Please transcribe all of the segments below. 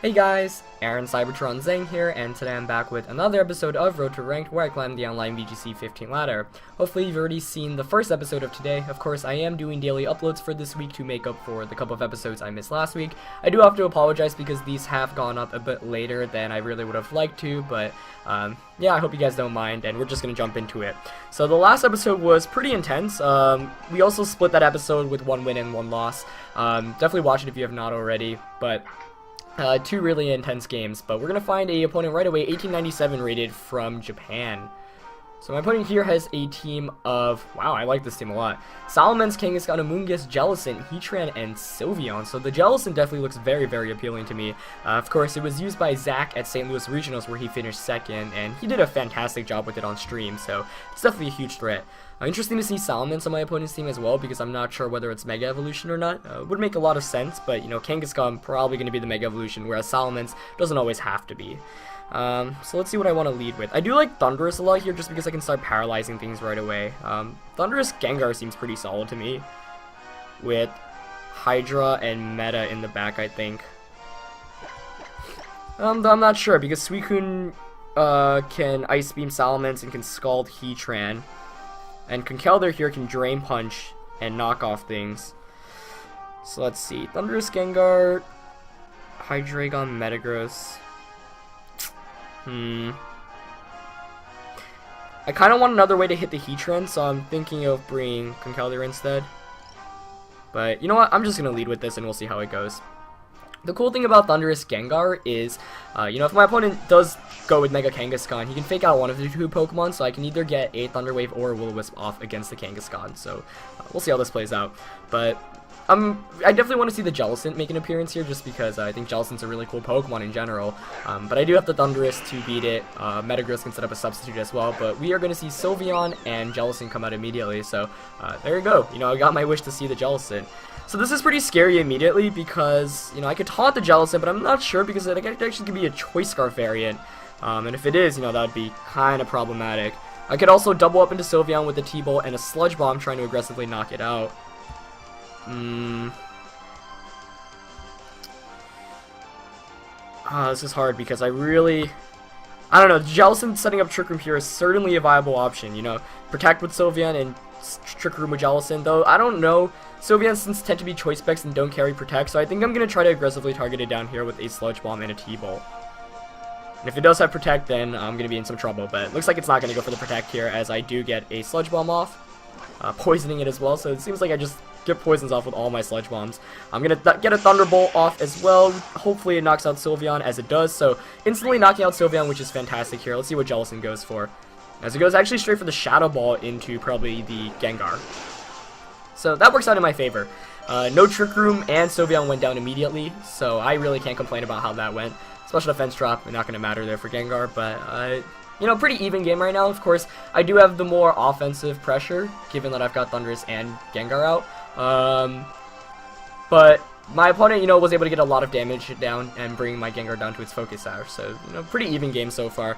Hey guys, Aaron Cybertron Zang here, and today I'm back with another episode of Road to Ranked where I climb the online VGC 15 ladder. Hopefully you've already seen the first episode of today. Of course, I am doing daily uploads for this week to make up for the couple of episodes I missed last week. I do have to apologize because these have gone up a bit later than I really would have liked to, but yeah, I hope you guys don't mind, and we're just going to jump into it. So the last episode was pretty intense. We also split that episode with 1 win and 1 loss. Definitely watch it if you have not already, but two really intense games, but we're going to find a opponent right away, 1897 rated from Japan. So my opponent here has a team of, wow, I like this team a lot. Salamence, Kangaskhan, Amoonguss, Jellicent, Heatran, and Sylveon. So the Jellicent definitely looks very, very appealing to me. Of course, it was used by Zach at St. Louis Regionals where he finished 2nd, and he did a fantastic job with it on stream, so it's definitely a huge threat. Interesting to see Salamence on my opponent's team as well, because I'm not sure whether it's Mega Evolution or not. Would make a lot of sense, but, you know, Kangaskhan probably going to be the Mega Evolution, whereas Salamence doesn't always have to be. So let's see what I want to lead with. I do like Thundurus a lot here, just because I can start paralyzing things right away. Thundurus Gengar seems pretty solid to me, with Hydra and Meta in the back, I think. I'm not sure, because Suicune can Ice Beam Salamence and can Scald Heatran. And Conkeldurr here can Drain Punch and knock off things. So let's see. Thundurus Gengar, Hydreigon, Metagross. I kind of want another way to hit the Heatran, so I'm thinking of bringing Conkeldurr instead. But you know what? I'm just going to lead with this and we'll see how it goes. The cool thing about Thundurus Gengar is, you know, if my opponent does go with Mega Kangaskhan, he can fake out one of the 2 Pokemon, so I can either get a Thunder Wave or a Will-O-Wisp off against the Kangaskhan, so we'll see how this plays out. But I definitely want to see the Jellicent make an appearance here, just because I think Jellicent's a really cool Pokemon in general. But I do have the Thundurus to beat it. Metagross can set up a substitute as well, but we are going to see Sylveon and Jellicent come out immediately, so there you go. You know, I got my wish to see the Jellicent. So this is pretty scary immediately because, you know, I could taunt the Jellicent, but I'm not sure because it actually could be a Choice Scarf variant. And if it is, you know, that would be kind of problematic. I could also double up into Sylveon with a T-Bolt and a Sludge Bomb trying to aggressively knock it out. This is hard because I don't know, Jellicent setting up Trick Room here is certainly a viable option, you know. Protect with Sylveon and Trick Room with Jellicent, though I don't know. Sylveons tend to be Choice Specs and don't carry Protect, so I think I'm going to try to aggressively target it down here with a Sludge Bomb and a T-Bolt. And if it does have Protect, then I'm going to be in some trouble, but it looks like it's not going to go for the Protect here, as I do get a Sludge Bomb off, poisoning it as well, so it seems like I just get poisons off with all my Sludge Bombs. I'm going to get a Thunderbolt off as well. Hopefully it knocks out Sylveon, as it does, so instantly knocking out Sylveon, which is fantastic here. Let's see what Jellicent goes for. As it goes actually straight for the Shadow Ball into probably the Gengar. So that works out in my favor. No Trick Room and Sylveon went down immediately, so I really can't complain about how that went. Special defense drop, not going to matter there for Gengar, but you know, pretty even game right now. Of course, I do have the more offensive pressure, given that I've got Thundurus and Gengar out. But my opponent, you know, was able to get a lot of damage down and bring my Gengar down to its Focus Sash. So, you know, pretty even game so far.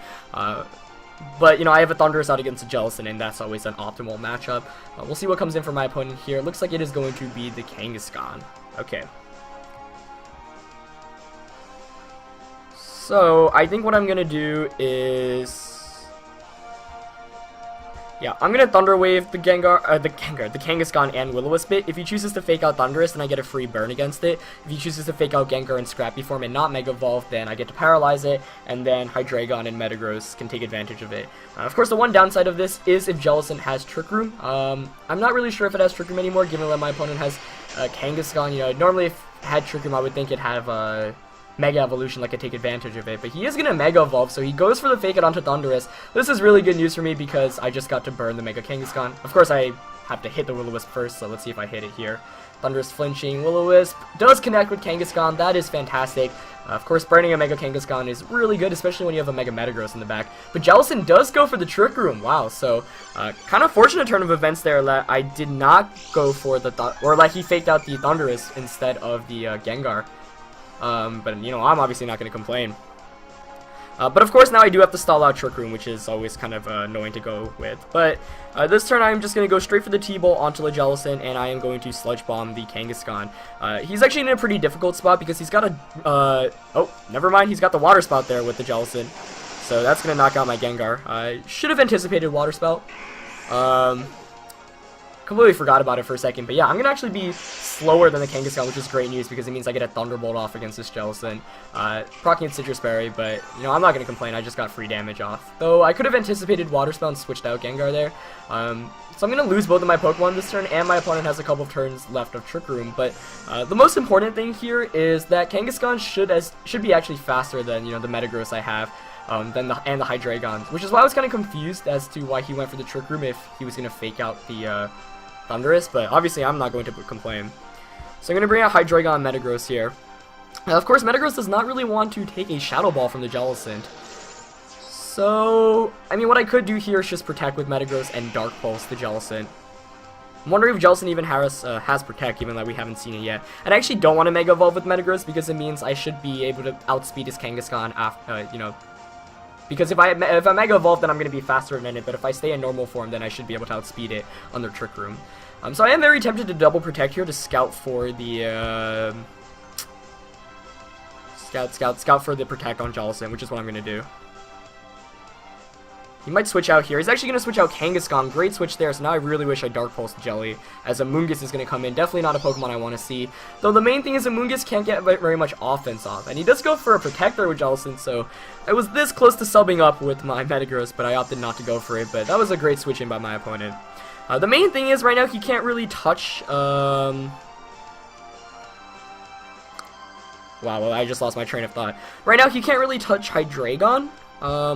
But, you know, I have a Thundurus out against a Jellicent, and that's always an optimal matchup. We'll see what comes in for my opponent here. It looks like it is going to be the Kangaskhan. Okay. So, I think what I'm going to do is... yeah, I'm going to Thunder Wave the Kangaskhan and Will-O-Wisp it. If he chooses to fake out Thundurus, then I get a free burn against it. If he chooses to fake out Gengar in Scrappy form and not Mega Evolve, then I get to paralyze it, and then Hydreigon and Metagross can take advantage of it. Of course, the one downside of this is if Jellicent has Trick Room. I'm not really sure if it has Trick Room anymore, given that my opponent has Kangaskhan. You know, normally if it had Trick Room, I would think it'd have Mega Evolution, like I take advantage of it, but he is going to Mega Evolve, so he goes for the Fake It onto Thundurus. This is really good news for me because I just got to burn the Mega Kangaskhan. Of course, I have to hit the Will-O-Wisp first, so let's see if I hit it here. Thundurus flinching, Will-O-Wisp does connect with Kangaskhan, that is fantastic. Of course, burning a Mega Kangaskhan is really good, especially when you have a Mega Metagross in the back. But Jellicent does go for the Trick Room, wow, so kind of fortunate turn of events there that I did not go for the, or like he faked out the Thundurus instead of the Gengar. But, you know, I'm obviously not going to complain. But of course now I do have to stall out Trick Room, which is always kind of annoying to go with. But this turn I'm just going to go straight for the T-Bolt onto the Jellicent, and I am going to Sludge Bomb the Kangaskhan. He's actually in a pretty difficult spot because he's got a... oh, never mind, he's got the Water Spout there with the Jellicent. So that's going to knock out my Gengar. I should have anticipated Water Spout. Completely forgot about it for a second, but yeah, I'm going to actually be slower than the Kangaskhan, which is great news because it means I get a Thunderbolt off against this Jellicent. Proccing Citrus Berry, but, you know, I'm not going to complain, I just got free damage off. Though, I could have anticipated Water Spout and switched out Gengar there. So I'm going to lose both of my Pokemon this turn, and my opponent has a couple of turns left of Trick Room, but the most important thing here is that Kangaskhan should be actually faster than, you know, the Metagross I have. And the Hydreigon, which is why I was kind of confused as to why he went for the Trick Room if he was going to fake out the Thundurus, but obviously I'm not going to complain. So I'm going to bring out Hydreigon Metagross here. Of course, Metagross does not really want to take a Shadow Ball from the Jellicent. So, I mean, what I could do here is just Protect with Metagross and Dark Pulse the Jellicent. I'm wondering if Jellicent even has Protect, even though we haven't seen it yet. And I actually don't want to Mega Evolve with Metagross because it means I should be able to outspeed his Kangaskhan after, you know, because if I Mega Evolve, then I'm going to be faster than it, but if I stay in normal form, then I should be able to outspeed it under Trick Room. So I am very tempted to double Protect here to scout for the, scout for the Protect on Jellicent, which is what I'm going to do. He might switch out here. He's actually going to switch out Kangaskhan. Great switch there, so now I really wish I Dark Pulsed Jelly, as Amoonguss is going to come in. Definitely not a Pokemon I want to see. Though the main thing is Amoonguss can't get very much offense off. And he does go for a Protector with Jellicent, so I was this close to subbing up with my Metagross, but I opted not to go for it. But that was a great switch in by my opponent. The main thing is, right now, he can't really touch... Wow, well, I just lost my train of thought. Right now, he can't really touch Hydreigon.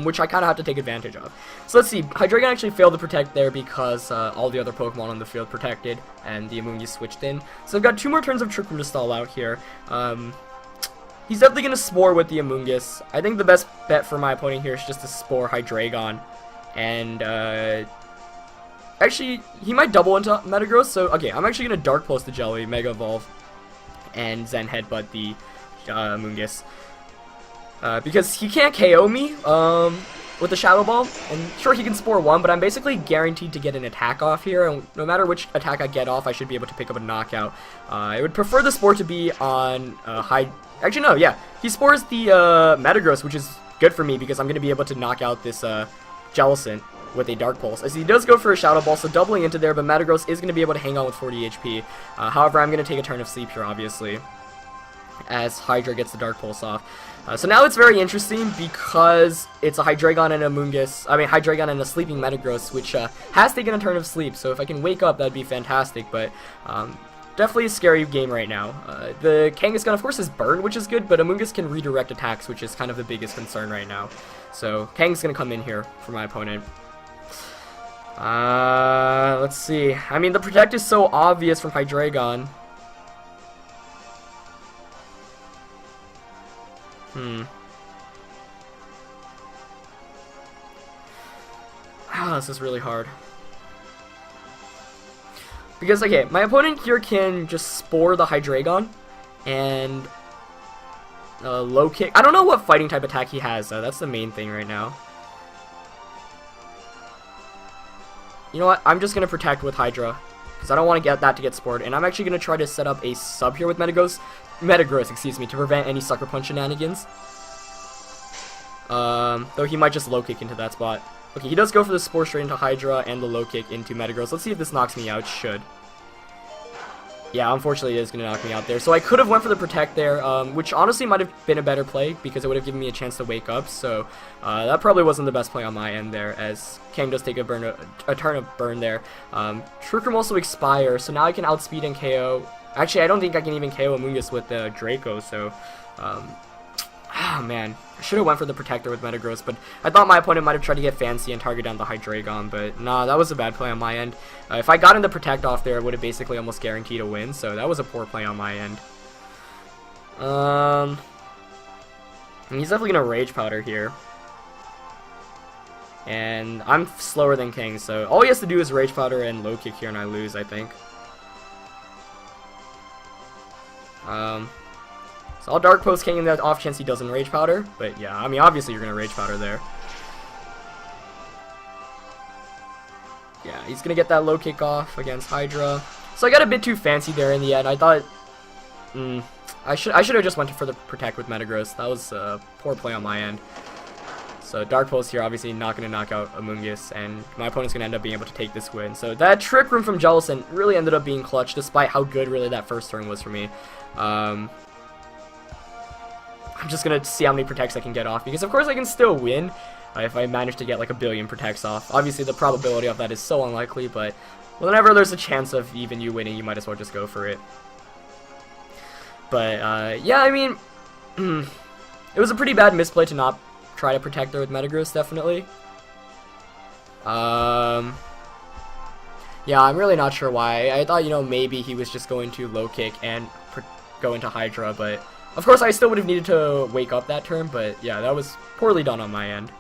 Which I kind of have to take advantage of. So let's see, Hydreigon actually failed to protect there because all the other Pokemon on the field protected, and the Amoonguss switched in. So I've got 2 more turns of Trick Room to stall out here. He's definitely going to Spore with the Amoonguss. I think the best bet for my opponent here is just to Spore Hydreigon. And, actually, he might double into Metagross, so, okay, I'm actually going to Dark Pulse the Jelly, Mega Evolve, and Zen Headbutt the Amoonguss. Because he can't KO me with the Shadow Ball, and sure, he can Spore 1, but I'm basically guaranteed to get an attack off here, and no matter which attack I get off, I should be able to pick up a knockout. I would prefer the Spore to be on actually, no, yeah, he Spores the Metagross, which is good for me, because I'm going to be able to knock out this Jellicent with a Dark Pulse, as he does go for a Shadow Ball, so doubling into there, but Metagross is going to be able to hang on with 40 HP. However, I'm going to take a turn of sleep here, obviously, as Hydra gets the Dark Pulse off. So now it's very interesting because it's a Hydreigon and a Hydreigon and a sleeping Metagross, which has taken a turn of sleep, so if I can wake up, that'd be fantastic, but definitely a scary game right now. The Kangaskhan, of course, is burned, which is good, but Amoonguss can redirect attacks, which is kind of the biggest concern right now. So Kang's gonna come in here for my opponent. Let's see. I mean, the Protect is so obvious from Hydreigon. This is really hard. Because, okay, my opponent here can just Spore the Hydreigon and Low Kick. I don't know what fighting type attack he has, though. That's the main thing right now. You know what? I'm just going to Protect with Hydra, because I don't want to get that to get Spored, and I'm actually going to try to set up a sub here with Metagross, excuse me, to prevent any Sucker Punch shenanigans. Though he might just Low Kick into that spot. Okay, he does go for the Spore straight into Hydra and the Low Kick into Metagross. Let's see if this knocks me out. It should. Yeah, unfortunately it is going to knock me out there. So I could have went for the Protect there, which honestly might have been a better play because it would have given me a chance to wake up. So that probably wasn't the best play on my end there, as Kang does take a turn of burn there. Trick Room also expires, so now I can outspeed and KO. Actually, I don't think I can even KO Amoonguss with the Draco, so... oh man, I should have went for the Protector with Metagross, but I thought my opponent might have tried to get fancy and target down the Hydreigon, but nah, that was a bad play on my end. If I got in the Protect off there, it would have basically almost guaranteed a win, so that was a poor play on my end. He's definitely going to Rage Powder here. And I'm slower than King, so all he has to do is Rage Powder and Low Kick here, and I lose, I think. So I'll Dark Post King in the off chance he doesn't Rage Powder. But yeah, I mean, obviously you're going to Rage Powder there. Yeah, he's going to get that low kick off against Hydra. So I got a bit too fancy there in the end. I thought... I should have just went for the Protect with Metagross. That was a poor play on my end. So Dark Pulse here, obviously not going to knock out Amoonguss, and my opponent's going to end up being able to take this win. So that Trick Room from Jellicent really ended up being clutch, despite how good really that first turn was for me. I'm just going to see how many Protects I can get off, because of course I can still win if I manage to get like a billion Protects off. Obviously the probability of that is so unlikely, but whenever there's a chance of even you winning, you might as well just go for it. But yeah, I mean, it was a pretty bad misplay to not try to protect her with Metagross, definitely. Yeah, I'm really not sure why. I thought, you know, maybe he was just going to low kick and go into Hydra, but of course I still would have needed to wake up that turn, but yeah, that was poorly done on my end.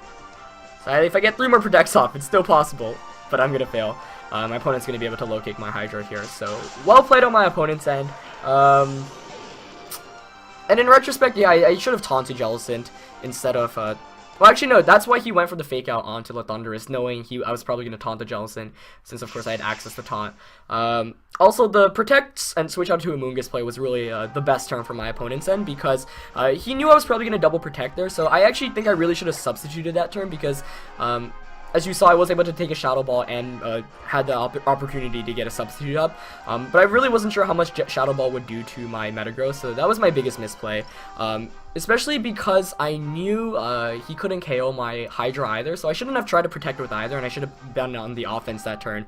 So if I get 3 more protects off, it's still possible, but I'm gonna fail. My opponent's gonna be able to low kick my Hydra here, so well played on my opponent's end. And in retrospect, yeah, I should have taunted Jellicent instead of, well, actually, no, that's why he went for the fake out onto the Thundurus, knowing I was probably going to taunt the Jellicent, since, of course, I had access to taunt. Also, the Protect and switch out to Amoonguss play was really the best turn for my opponent's end, because he knew I was probably going to double Protect there, so I actually think I really should have substituted that turn, because as you saw, I was able to take a Shadow Ball and had the opportunity to get a substitute up. But I really wasn't sure how much Shadow Ball would do to my Metagross, so that was my biggest misplay. Especially because I knew he couldn't KO my Hydra either, so I shouldn't have tried to protect with either, and I should have been on the offense that turn.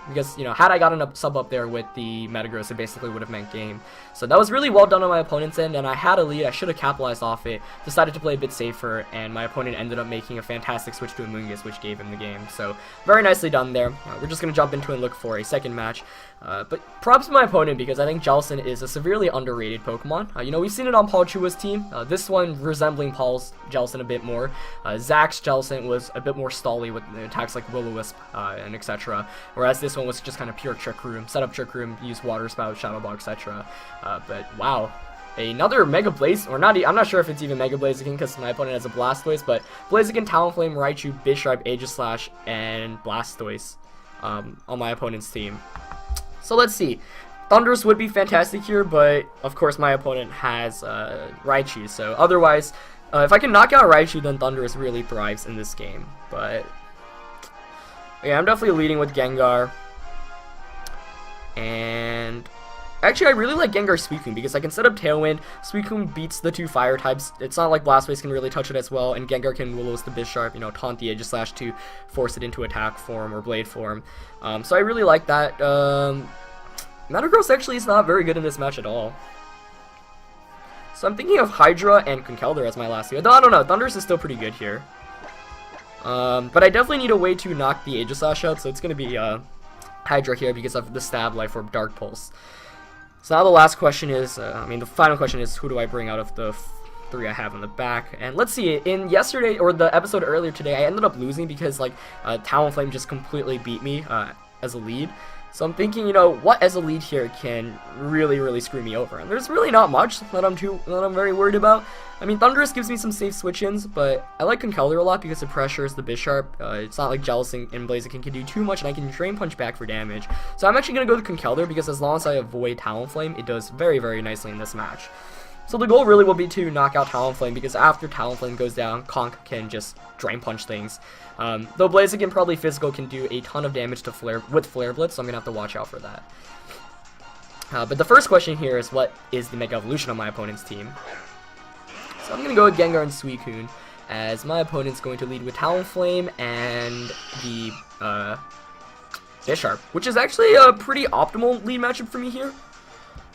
Because, you know, had I gotten a sub up there with the Metagross, it basically would have meant game. So that was really well done on my opponent's end, and I had a lead. I should have capitalized off it, decided to play a bit safer, and my opponent ended up making a fantastic switch to Amoonguss, which gave him the game. So very nicely done there. We're just going to jump into and look for a second match. But props to my opponent, because I think Jellicent is a severely underrated Pokemon. You know, we've seen it on Paul Chua's team. This one resembling Paul's Jellicent a bit more. Zach's Jellicent was a bit more stally with attacks like Will-O-Wisp and etc. Whereas this one was just kind of pure Trick Room. Set up Trick Room, use Water Spout, Shadow Ball, etc. But wow. Another Mega Blaze, or not, I'm not sure if it's even Mega Blaziken because my opponent has a Blastoise, but Blaziken, Talonflame, Raichu, Bisharp, Aegislash, and Blastoise on my opponent's team. So let's see. Thundurus would be fantastic here, but of course my opponent has Raichu, so otherwise, if I can knock out Raichu, then Thundurus really thrives in this game. But yeah, I'm definitely leading with Gengar. And actually, I really like Gengar Suicune because I can set up Tailwind. Suicune beats the 2 fire types. It's not like Blastoise can really touch it as well, and Gengar can Will-O-Wisp the Bisharp, you know, taunt the Aegislash to force it into attack form or blade form. So I really like that. Metagross actually is not very good in this match at all. So I'm thinking of Hydra and Conkeldurr as my last two. Though I don't know, Thundurus is still pretty good here. But I definitely need a way to knock the Aegislash out, so it's going to be Hydra here because of the Stab Life or Dark Pulse. So now the last question is, the final question is, who do I bring out of the 3 I have in the back? And let's see, in yesterday, or the episode earlier today, I ended up losing because, like, Talonflame just completely beat me as a lead. So I'm thinking, you know, what as a lead here can really, really screw me over? And there's really not much that I'm very worried about. I mean, Thundurus gives me some safe switch-ins, but I like Conkeldurr a lot because it pressures the Bisharp. It's not like Jellicent and Blaziken can do too much, and I can Drain Punch back for damage. So I'm actually going to go to Conkeldurr because as long as I avoid Talonflame, it does very, very nicely in this match. So the goal really will be to knock out Talonflame, because after Talonflame goes down, Conk can just Drain Punch things. Though Blaziken probably physical can do a ton of damage to Flare Blitz, so I'm going to have to watch out for that. But the first question here is, what is the Mega Evolution on my opponent's team? So I'm going to go with Gengar and Suicune, as my opponent's going to lead with Talonflame and the Bisharp, which is actually a pretty optimal lead matchup for me here,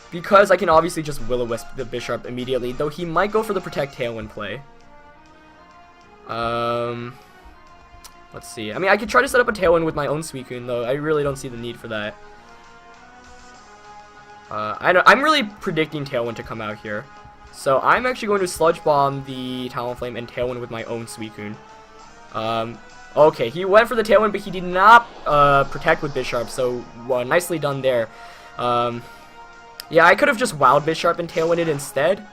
because I can obviously just Will-O-Wisp the Bisharp immediately, though he might go for the Protect Tailwind play. Let's see. I mean, I could try to set up a Tailwind with my own Suicune, though I really don't see the need for that. I'm really predicting Tailwind to come out here. So I'm actually going to Sludge Bomb the Talonflame and Tailwind with my own Suicune. Okay, he went for the Tailwind, but he did not protect with Bisharp, so nicely done there. Yeah, I could have just Wild Bisharp and Tailwind it instead,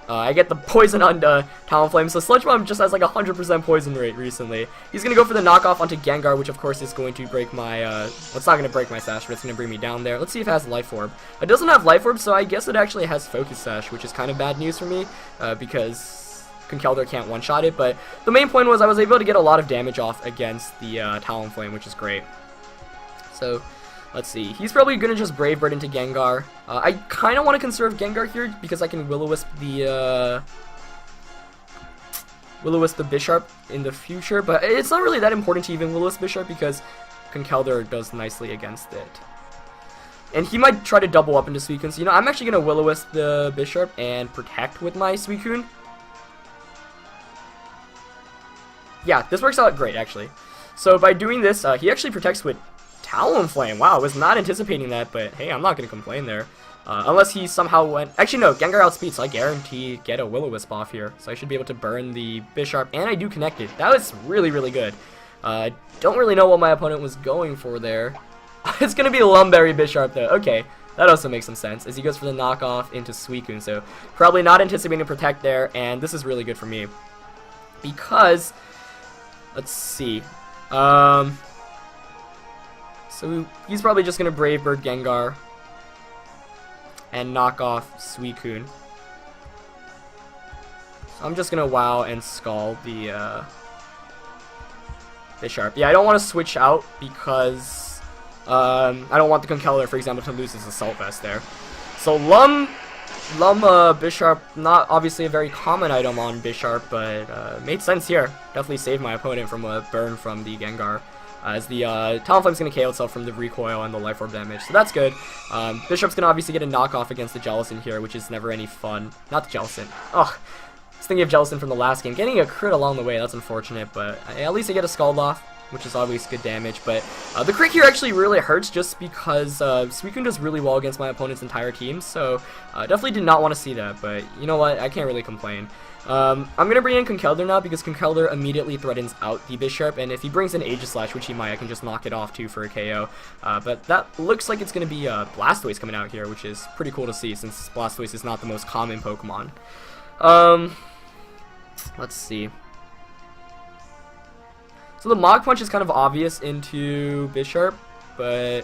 I get the poison on Talonflame, so Sludge Bomb just has like 100% poison rate recently. He's gonna go for the knockoff onto Gengar, which of course is going to break my, it's not gonna break my Sash, but it's gonna bring me down there. Let's see if it has Life Orb. It doesn't have Life Orb, so I guess it actually has Focus Sash, which is kind of bad news for me, because Conkeldurr can't one-shot it, but the main point was I was able to get a lot of damage off against the Talonflame, which is great. So, let's see. He's probably going to just Brave Bird into Gengar. I kind of want to conserve Gengar here because I can Will-O-Wisp the Bisharp in the future, but it's not really that important to even Will-O-Wisp Bisharp because Conkeldurr does nicely against it. And he might try to double up into Suicune, so I'm actually going to Will-O-Wisp the Bisharp and Protect with my Suicune. Yeah, this works out great, actually. So by doing this, he actually protects with Talonflame. Wow, I was not anticipating that, but hey, I'm not going to complain there. Unless he somehow went... Actually, no, Gengar outspeed, so I guarantee get a Will-O-Wisp off here. So I should be able to burn the Bisharp, and I do connect it. That was really, really good. Don't really know what my opponent was going for there. It's going to be Lumberry Bisharp, though. Okay, that also makes some sense, as he goes for the knockoff into Suicune. So probably not anticipating Protect there, and this is really good for me. Because... Let's see. So he's probably just going to Brave Bird Gengar and knock off Suicune. So I'm just going to WoW and Scald the Bisharp. Yeah, I don't want to switch out because I don't want the Conkeldurr, for example, to lose his Assault Vest there. So Lum Bisharp, not obviously a very common item on Bisharp, but made sense here. Definitely saved my opponent from a burn from the Gengar. As the Talonflame's going to KO itself from the recoil and the Life Orb damage, so that's good. Bisharp's going to obviously get a knockoff against the Jellicent here, which is never any fun. Not the Jellicent. Ugh. I was thinking of Jellicent from the last game. Getting a crit along the way, that's unfortunate, but at least I get a Scald off, which is always good damage. But the crit here actually really hurts just because Suicune does really well against my opponent's entire team, so definitely did not want to see that, but you know what, I can't really complain. I'm going to bring in Conkeldurr now because Conkeldurr immediately threatens out the Bisharp, and if he brings in Aegislash, which he might, I can just knock it off too for a KO. But that looks like it's going to be Blastoise coming out here, which is pretty cool to see since Blastoise is not the most common Pokemon. Let's see. So the Mach Punch is kind of obvious into Bisharp, but...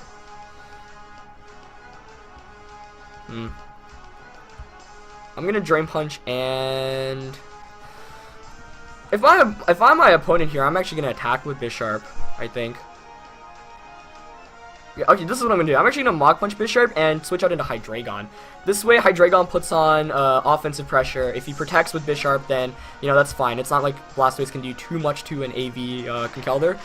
I'm gonna Drain Punch, and if I'm my opponent here, I'm actually gonna attack with Bisharp, I think. Yeah, okay, this is what I'm gonna do. I'm actually gonna Mach Punch Bisharp and switch out into Hydreigon. This way, Hydreigon puts on offensive pressure. If he protects with Bisharp, then that's fine. It's not like Blastoise can do too much to an AV Conkeldurr.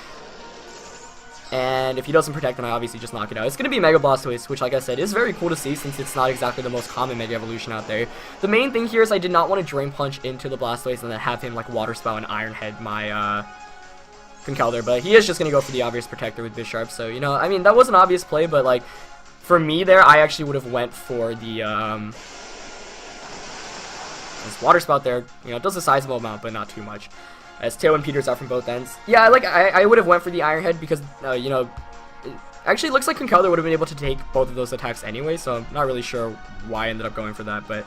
And if he doesn't protect, then I obviously just knock it out. It's going to be Mega Blastoise, which, like I said, is very cool to see since it's not exactly the most common Mega Evolution out there. The main thing here is I did not want to Drain Punch into the Blastoise and then have him, like, Water Spout and Iron Head my Conkeldurr, but he is just going to go for the obvious Protector with Bisharp, so, I mean, that was an obvious play, but, like, for me there, I actually would have went for the, this Water Spout there, it does a sizable amount, but not too much. As Tailwind peters out from both ends. Yeah, I would have went for the Iron Head because, it actually looks like Conkeldurr would have been able to take both of those attacks anyway, so I'm not really sure why I ended up going for that, but,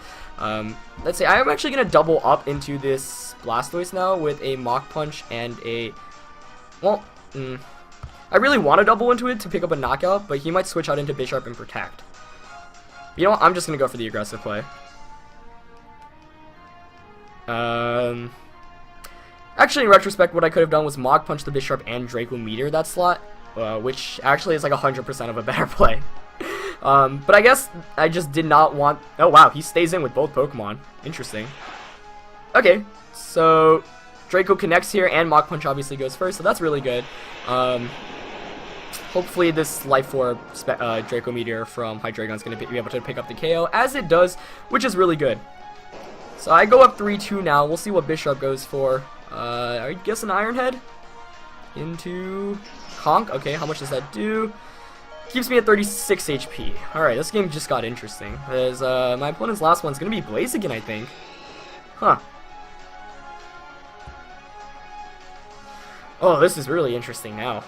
let's say I'm actually going to double up into this Blastoise now with a Mach Punch and a, well, I really want to double into it to pick up a knockout, but he might switch out into Bisharp and Protect. You know what, I'm just going to go for the aggressive play. Actually, in retrospect, what I could have done was Mach Punch the Bisharp and Draco Meteor that slot, which actually is like 100% of a better play. But I guess I just did not want... Oh, wow, he stays in with both Pokemon. Interesting. Okay, so Draco connects here, and Mach Punch obviously goes first, so that's really good. Hopefully this Life Orb Draco Meteor from Hydreigon is going to be able to pick up the KO, as it does, which is really good. So I go up 3-2 now. We'll see what Bisharp goes for. I guess an Iron Head into Conk. Okay, how much does that do? Keeps me at 36 HP. Alright, this game just got interesting. As my opponent's last one's gonna be Blaziken, I think. Huh. Oh, this is really interesting now.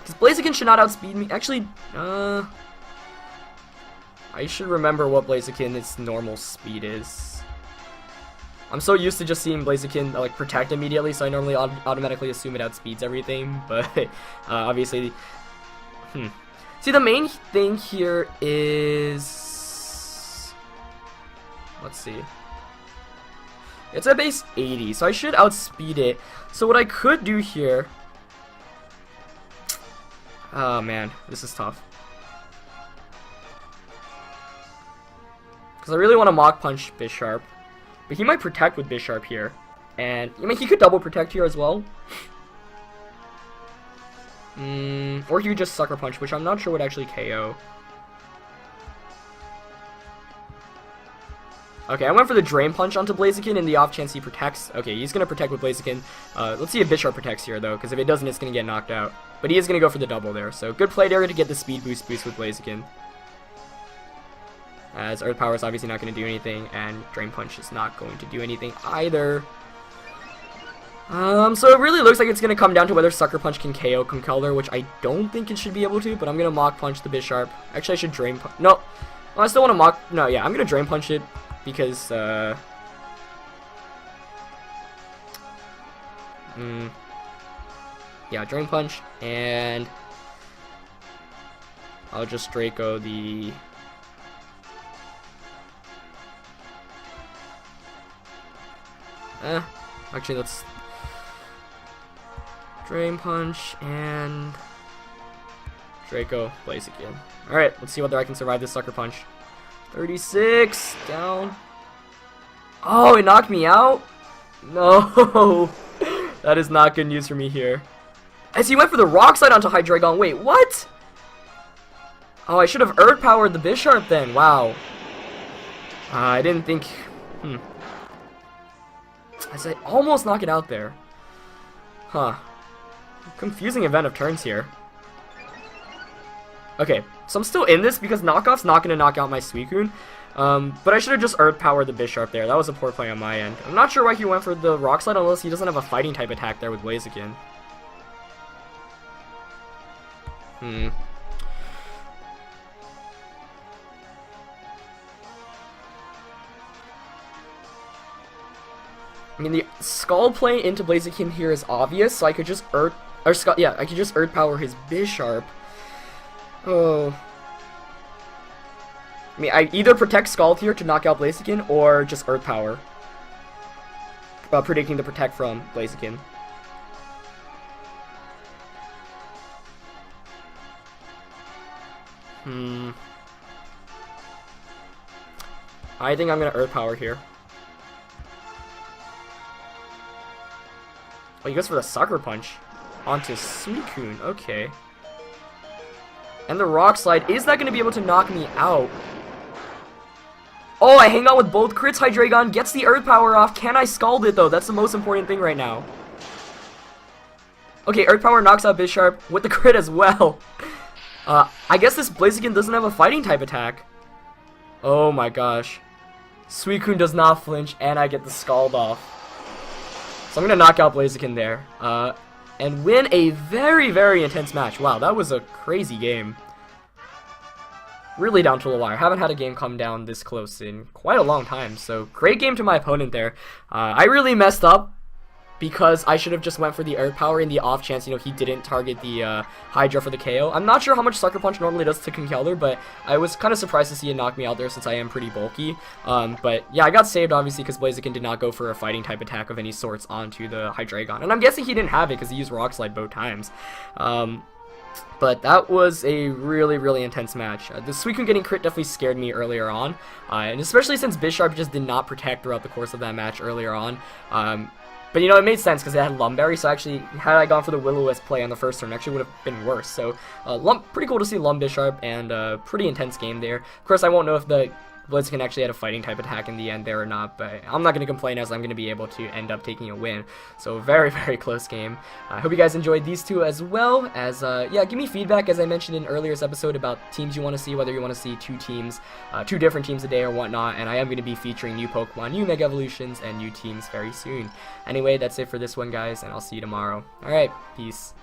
Because Blaziken should not outspeed me. Actually, I should remember what Blaziken's normal speed is. I'm so used to just seeing Blaziken like protect immediately, so I normally automatically assume it outspeeds everything, but obviously... See, the main thing here is... Let's see. It's at base 80, so I should outspeed it. So what I could do here... Oh man, this is tough. Because I really want to Mach Punch Bisharp. But he might protect with Bisharp here. And, I mean, he could double protect here as well. Or he could just Sucker Punch, which I'm not sure would actually KO. Okay, I went for the Drain Punch onto Blaziken in the off chance he protects. Okay, he's going to protect with Blaziken. Let's see if Bisharp protects here, though, because if it doesn't, it's going to get knocked out. But he is going to go for the double there, so good play there to get the speed boost with Blaziken. As Earth Power is obviously not going to do anything, and Drain Punch is not going to do anything either. So it really looks like it's going to come down to whether Sucker Punch can KO Conkeldurr, which I don't think it should be able to, but I'm going to Mach Punch the Bisharp. Actually, I should Drain Punch. No, I still want to Mach. No, yeah, I'm going to Drain Punch it because, yeah, Drain Punch, and I'll just Draco the... Actually, let's Drain Punch and Draco Blaziken. Alright, let's see whether I can survive this Sucker Punch. 36, down. Oh, it knocked me out? No, that is not good news for me here. As he went for the Rock Slide onto Hydreigon. Wait, what? Oh, I should have Earth Powered the Bisharp then. Wow. I didn't think... As I almost knock it out there. Huh. Confusing event of turns here. Okay, so I'm still in this because Knockoff's not going to knock out my Suicune. But I should have just Earth Powered the Bisharp there. That was a poor play on my end. I'm not sure why he went for the Rock Slide unless he doesn't have a fighting type attack there with Blaziken. I mean, the Skull play into Blaziken here is obvious, so I could just I could just Earth Power his Bisharp. Oh. I mean, I either protect Scald here to knock out Blaziken, or just Earth Power. Predicting the protect from Blaziken. I think I'm gonna Earth Power here. Oh, he goes for the Sucker Punch onto Suicune. Okay. And the Rock Slide. Is that going to be able to knock me out? Oh, I hang on with both crits. Hydreigon gets the Earth Power off. Can I Scald it, though? That's the most important thing right now. Okay, Earth Power knocks out Bisharp with the crit as well. I guess this Blaziken doesn't have a fighting type attack. Oh my gosh. Suicune does not flinch, and I get the Scald off. So I'm going to knock out Blaziken there, and win a very, very intense match. Wow, that was a crazy game. Really down to the wire. Haven't had a game come down this close in quite a long time, so great game to my opponent there. I really messed up because I should have just went for the Earth Power in the off chance, he didn't target the Hydra for the KO. I'm not sure how much Sucker Punch normally does to Conkeldurr, but I was kind of surprised to see it knock me out there since I am pretty bulky. But yeah, I got saved obviously because Blaziken did not go for a fighting type attack of any sorts onto the Hydreigon. And I'm guessing he didn't have it because he used Rock Slide both times. But that was a really, really intense match. The Suicune getting crit definitely scared me earlier on, and especially since Bisharp just did not protect throughout the course of that match earlier on. But it made sense because it had Lumberry, so actually, had I gone for the Will-O-Wisp play on the first turn, actually would have been worse. So, pretty cool to see Lum Bisharp, and pretty intense game there. Of course, I won't know if the Blaziken actually had a fighting type attack in the end there or not, but I'm not going to complain as I'm going to be able to end up taking a win. So very, very close game. I hope you guys enjoyed these two as well, as, yeah, give me feedback, as I mentioned in earlier episode, about teams you want to see, whether you want to see two different teams a day or whatnot, and I am going to be featuring new Pokemon, new Mega Evolutions, and new teams very soon. Anyway, that's it for this one, guys, and I'll see you tomorrow. Alright, peace.